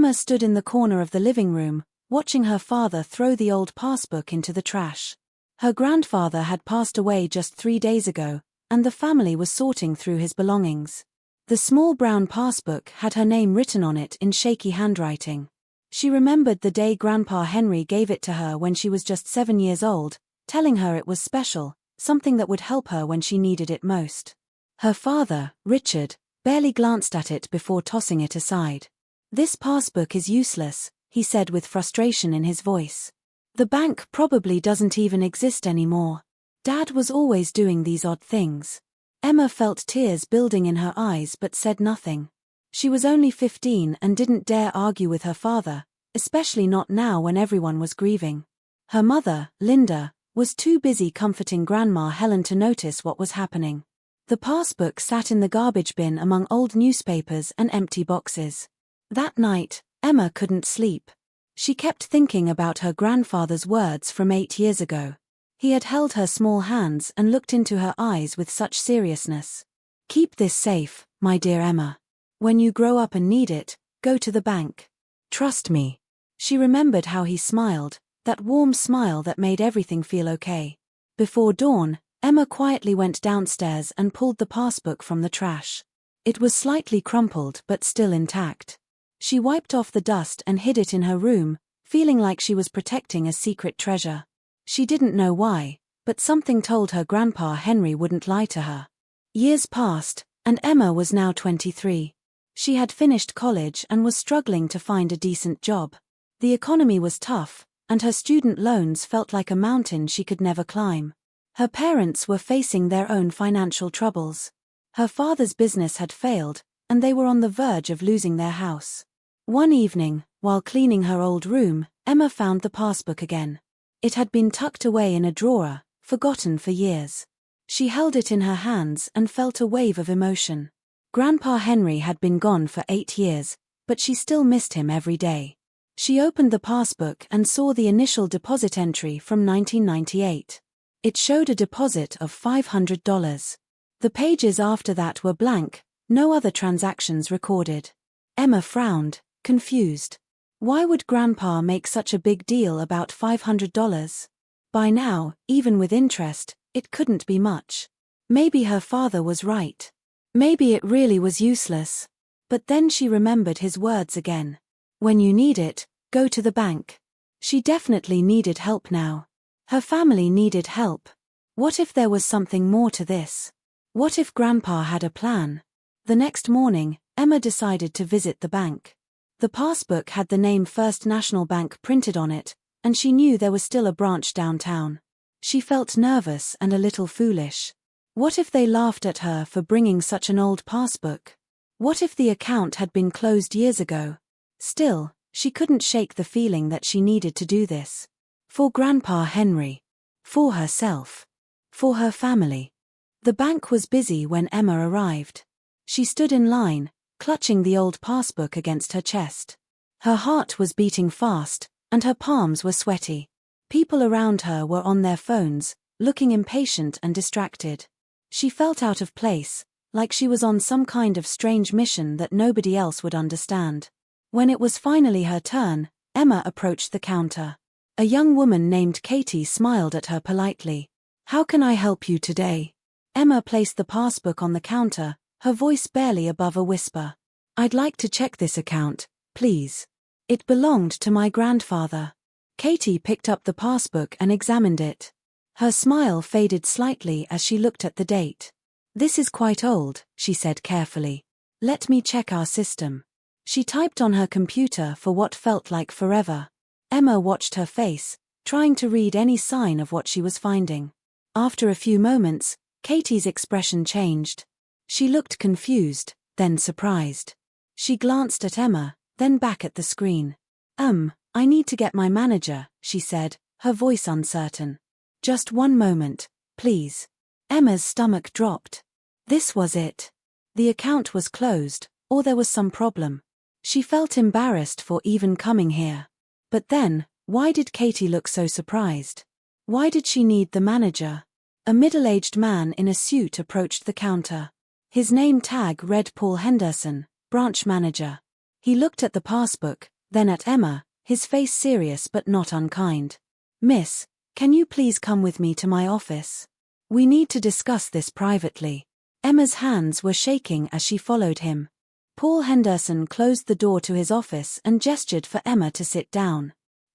Emma stood in the corner of the living room, watching her father throw the old passbook into the trash. Her grandfather had passed away just 3 days ago, and the family was sorting through his belongings. The small brown passbook had her name written on it in shaky handwriting. She remembered the day Grandpa Henry gave it to her when she was just 7 years old, telling her it was special, something that would help her when she needed it most. Her father, Richard, barely glanced at it before tossing it aside. "This passbook is useless," he said with frustration in his voice. "The bank probably doesn't even exist anymore. Dad was always doing these odd things." Emma felt tears building in her eyes but said nothing. She was only 15 and didn't dare argue with her father, especially not now when everyone was grieving. Her mother, Linda, was too busy comforting Grandma Helen to notice what was happening. The passbook sat in the garbage bin among old newspapers and empty boxes. That night, Emma couldn't sleep. She kept thinking about her grandfather's words from 8 years ago. He had held her small hands and looked into her eyes with such seriousness. "Keep this safe, my dear Emma. When you grow up and need it, go to the bank. Trust me." She remembered how he smiled, that warm smile that made everything feel okay. Before dawn, Emma quietly went downstairs and pulled the passbook from the trash. It was slightly crumpled but still intact. She wiped off the dust and hid it in her room, feeling like she was protecting a secret treasure. She didn't know why, but something told her Grandpa Henry wouldn't lie to her. Years passed, and Emma was now 23. She had finished college and was struggling to find a decent job. The economy was tough, and her student loans felt like a mountain she could never climb. Her parents were facing their own financial troubles. Her father's business had failed, and they were on the verge of losing their house. One evening, while cleaning her old room, Emma found the passbook again. It had been tucked away in a drawer, forgotten for years. She held it in her hands and felt a wave of emotion. Grandpa Henry had been gone for 8 years, but she still missed him every day. She opened the passbook and saw the initial deposit entry from 1998. It showed a deposit of $500. The pages after that were blank, no other transactions recorded. Emma frowned, confused. Why would Grandpa make such a big deal about $500? By now, even with interest, it couldn't be much. Maybe her father was right. Maybe it really was useless. But then she remembered his words again. When you need it, go to the bank. She definitely needed help now. Her family needed help. What if there was something more to this? What if Grandpa had a plan? The next morning, Emma decided to visit the bank. The passbook had the name First National Bank printed on it, and she knew there was still a branch downtown. She felt nervous and a little foolish. What if they laughed at her for bringing such an old passbook? What if the account had been closed years ago? Still, she couldn't shake the feeling that she needed to do this. For Grandpa Henry. For herself. For her family. The bank was busy when Emma arrived. She stood in line, clutching the old passbook against her chest. Her heart was beating fast, and her palms were sweaty. People around her were on their phones, looking impatient and distracted. She felt out of place, like she was on some kind of strange mission that nobody else would understand. When it was finally her turn, Emma approached the counter. A young woman named Katie smiled at her politely. "How can I help you today?" Emma placed the passbook on the counter, her voice barely above a whisper. "I'd like to check this account, please. It belonged to my grandfather." Katie picked up the passbook and examined it. Her smile faded slightly as she looked at the date. "This is quite old," she said carefully. "Let me check our system." She typed on her computer for what felt like forever. Emma watched her face, trying to read any sign of what she was finding. After a few moments, Katie's expression changed. She looked confused, then surprised. She glanced at Emma, then back at the screen. I need to get my manager," she said, her voice uncertain. "Just one moment, please." Emma's stomach dropped. This was it. The account was closed, or there was some problem. She felt embarrassed for even coming here. But then, why did Katie look so surprised? Why did she need the manager? A middle-aged man in a suit approached the counter. His name tag read Paul Henderson, branch manager. He looked at the passbook, Then at Emma, his face serious but not unkind. "Miss, can you please come with me to my office? We need to discuss this privately." Emma's hands were shaking as she followed him. Paul Henderson closed the door to his office and gestured for Emma to sit down.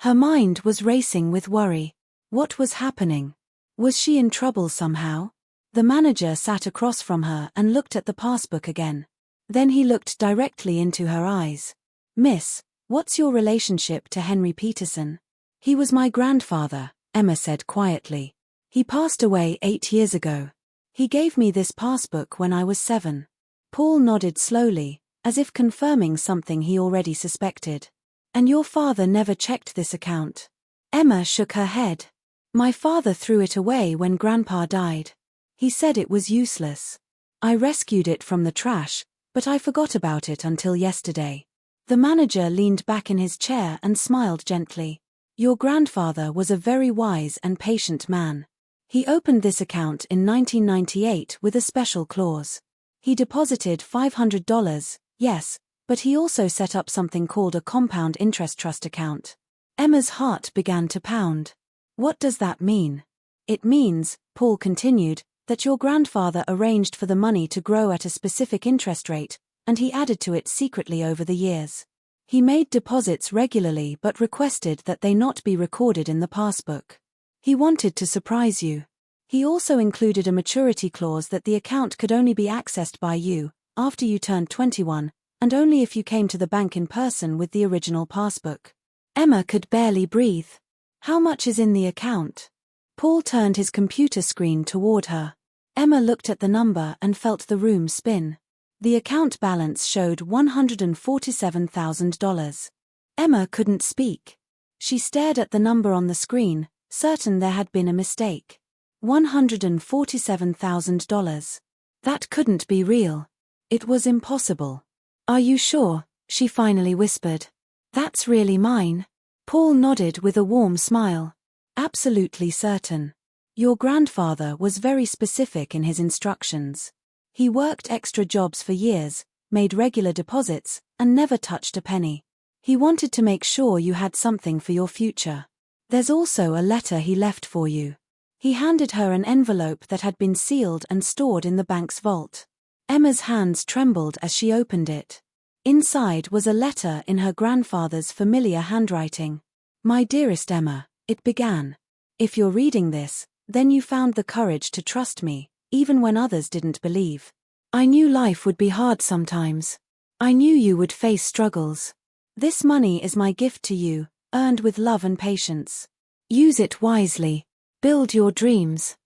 Her mind was racing with worry. What was happening? Was she in trouble somehow? The manager sat across from her and looked at the passbook again. Then he looked directly into her eyes. "Miss, what's your relationship to Henry Peterson?" "He was my grandfather," Emma said quietly. "He passed away 8 years ago. He gave me this passbook when I was 7. Paul nodded slowly, as if confirming something he already suspected. "And your father never checked this account?" Emma shook her head. "My father threw it away when Grandpa died. He said it was useless. I rescued it from the trash, but I forgot about it until yesterday." The manager leaned back in his chair and smiled gently. "Your grandfather was a very wise and patient man. He opened this account in 1998 with a special clause. He deposited $500, yes, but he also set up something called a compound interest trust account." Emma's heart began to pound. "What does that mean?" "It means," Paul continued, "that your grandfather arranged for the money to grow at a specific interest rate, and he added to it secretly over the years. He made deposits regularly but requested that they not be recorded in the passbook. He wanted to surprise you. He also included a maturity clause that the account could only be accessed by you, after you turned 21, and only if you came to the bank in person with the original passbook." Emma could barely breathe. "How much is in the account?" Paul turned his computer screen toward her. Emma looked at the number and felt the room spin. The account balance showed $147,000. Emma couldn't speak. She stared at the number on the screen, certain there had been a mistake. $147,000. That couldn't be real. It was impossible. "Are you sure?" she finally whispered. "That's really mine." Paul nodded with a warm smile. "Absolutely certain. Your grandfather was very specific in his instructions. He worked extra jobs for years, made regular deposits, and never touched a penny. He wanted to make sure you had something for your future. There's also a letter he left for you." He handed her an envelope that had been sealed and stored in the bank's vault. Emma's hands trembled as she opened it. Inside was a letter in her grandfather's familiar handwriting. "My dearest Emma," it began. "If you're reading this, then you found the courage to trust me, even when others didn't believe. I knew life would be hard sometimes. I knew you would face struggles. This money is my gift to you, earned with love and patience. Use it wisely. Build your dreams.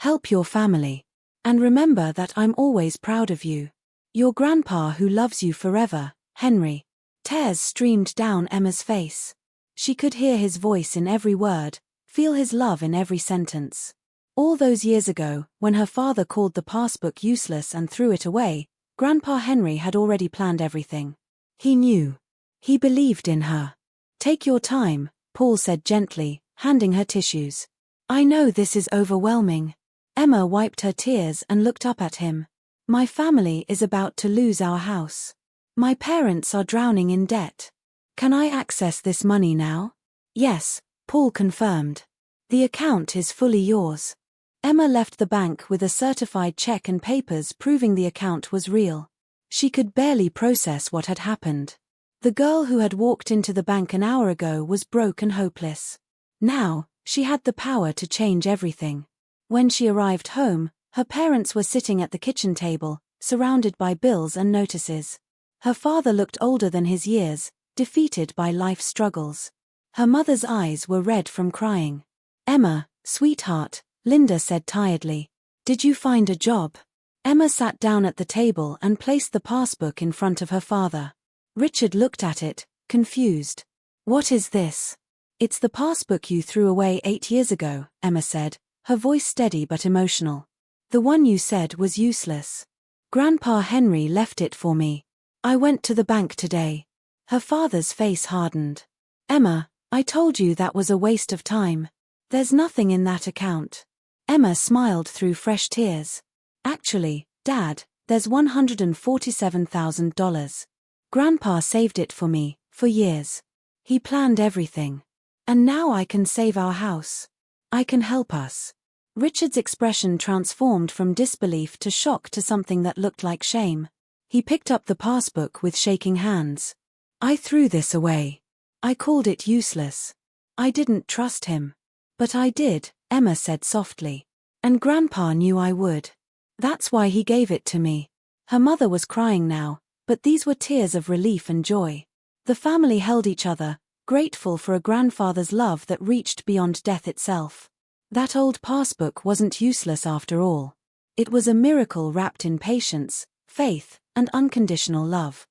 Help your family. And remember that I'm always proud of you. Your grandpa who loves you forever, Henry." Tears streamed down Emma's face. She could hear his voice in every word, feel his love in every sentence. All those years ago, when her father called the passbook useless and threw it away, Grandpa Henry had already planned everything. He knew. He believed in her. "Take your time," Paul said gently, handing her tissues. "I know this is overwhelming." Emma wiped her tears and looked up at him. "My family is about to lose our house. My parents are drowning in debt. Can I access this money now?" "Yes," Paul confirmed. "The account is fully yours." Emma left the bank with a certified check and papers proving the account was real. She could barely process what had happened. The girl who had walked into the bank an hour ago was broke and hopeless. Now, she had the power to change everything. When she arrived home, her parents were sitting at the kitchen table, surrounded by bills and notices. Her father looked older than his years, defeated by life's struggles. Her mother's eyes were red from crying. "Emma, sweetheart," Linda said tiredly. "Did you find a job?" Emma sat down at the table and placed the passbook in front of her father. Richard looked at it, confused. "What is this?" "It's the passbook you threw away 8 years ago," Emma said, her voice steady but emotional. "The one you said was useless. Grandpa Henry left it for me. I went to the bank today." Her father's face hardened. "Emma, I told you that was a waste of time. There's nothing in that account." Emma smiled through fresh tears. "Actually, Dad, there's $147,000. Grandpa saved it for me, for years. He planned everything. And now I can save our house. I can help us. Richard's expression transformed from disbelief to shock to something that looked like shame. He picked up the passbook with shaking hands. I threw this away. I called it useless. I didn't trust him. But I did, Emma said softly. And Grandpa knew I would. That's why he gave it to me. Her mother was crying now, but these were tears of relief and joy. The family held each other, grateful for a grandfather's love that reached beyond death itself. That old passbook wasn't useless after all. It was a miracle wrapped in patience, faith, and unconditional love.